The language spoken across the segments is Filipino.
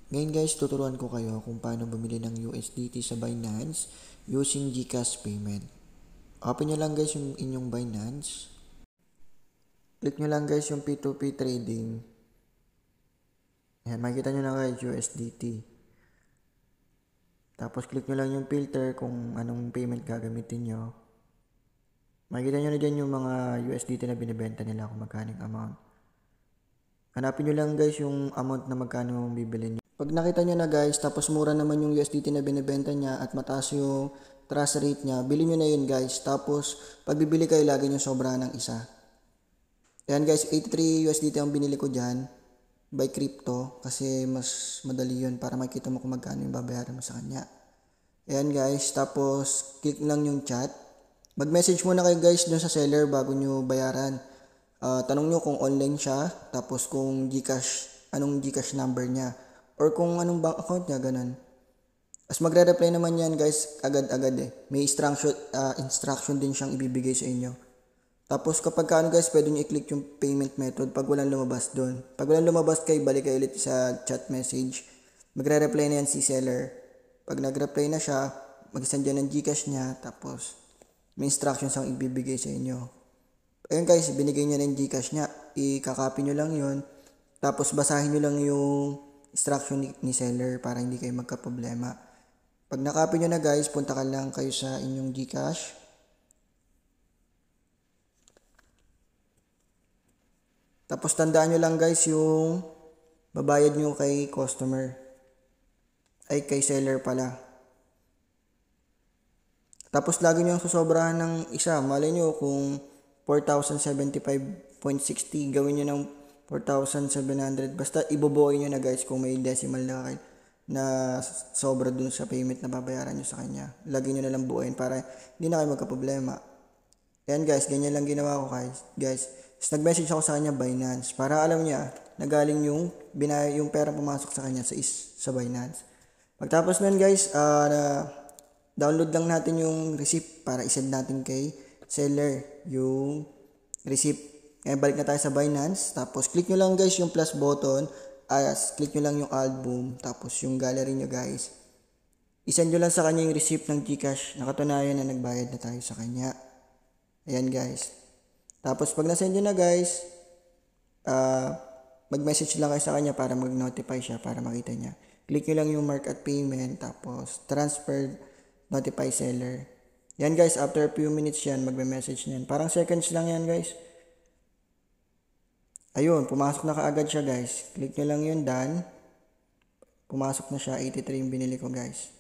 Ngayon guys, tuturuan ko kayo kung paano bumili ng USDT sa Binance using GCash payment. Open nyo lang guys yung inyong Binance. Click nyo lang guys yung P2P trading. Ayan, makikita nyo na guys USDT. Tapos click nyo lang yung filter kung anong payment gagamitin nyo. Makikita nyo na dyan yung mga USDT na binibenta nila kung magkano yung amount. Hanapin nyo lang guys yung amount na magkano bibili nyo. Pag nakita nyo na guys, tapos mura naman yung USDT na binibenta niya at mataas yung trust rate niya, bili nyo na yun guys. Tapos pag bibili kayo, lagi nyo sobra ng isa. Ayan guys, 83 USDT ang binili ko dyan by crypto kasi mas madali yun para makita mo kung magkano yung babayaran mo sa kanya. Ayan guys, tapos click lang yung chat. Mag-message muna kayo guys dun sa seller bago nyo bayaran. Tanong nyo kung online siya, tapos kung GCash, anong GCash number niya, or kung anong bank account niya, ganun. As magre-reply naman yan guys, agad-agad eh. May instruction din siyang ibibigay sa inyo. Tapos kapag kaano guys, pwede nyo i-click yung payment method pag walang lumabas doon. Pag walang lumabas kayo, balik kayo ulit sa chat message. Magre-reply na yan si seller. Pag nag-reply na siya, mag-send yan ng GCash niya, tapos may instructions ang ibibigay sa inyo. Ayun guys, binigay niya ng GCash niya. I-copy nyo lang yun. Tapos basahin nyo lang yung instruction ni seller para hindi kayo magka-problema. Pag na-copy nyo na guys, punta ka lang kayo sa inyong GCash. Tapos tandaan nyo lang guys yung babayad nyo kay customer. Ay, kay seller pala. Tapos lagi nyo ang susobrahan ng isa. Malay nyo kung 4,075.60, gawin nyo ng 4,700. Basta ibobuoy nyo na guys kung may decimal na sobra dun sa payment na babayaran nyo sa kanya. Lagi nyo na lang buuin para hindi na kayo magka-problema. Ayan guys, ganyan lang ginawa ko guys. Tapos nag-message ako sa kanya Binance para alam niya na galing yung pera pumasok sa kanya sa Binance. Pagtapos nun guys, download lang natin yung receipt para isend natin kay seller yung receipt. Ngayon balik na tayo sa Binance. Tapos click nyo lang guys yung plus button. Click nyo lang yung album. Tapos yung gallery nyo guys. Isend nyo lang sa kanya yung receipt ng GCash. Nakatunayan na nagbayad na tayo sa kanya. Ayan guys. Tapos pag nasend nyo na guys, mag-message lang kayo sa kanya para mag-notify siya para makita niya. Click nyo lang yung mark at payment. Tapos transfer, notify seller. Yan guys, after a few minutes yan, magme-message niyan. Parang seconds lang yan guys. Ayun, pumasok na kaagad siya guys. Click nyo lang yun, done. Pumasok na siya, 83 yung binili ko guys.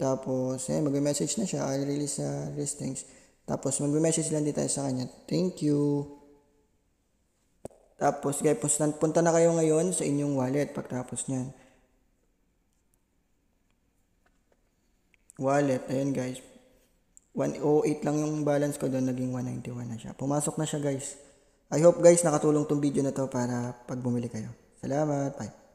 Tapos, magme-message na siya, I'll release listings. Tapos, magme-message lang din tayo sa kanya. Thank you. Tapos, guys, punta na kayo ngayon sa inyong wallet pagtapos niyan. Wallet, ayun guys. 108 lang yung balance ko doon, naging 191 na siya. Pumasok na siya guys. I hope guys nakatulong tong video na to para pag bumili kayo. Salamat, bye.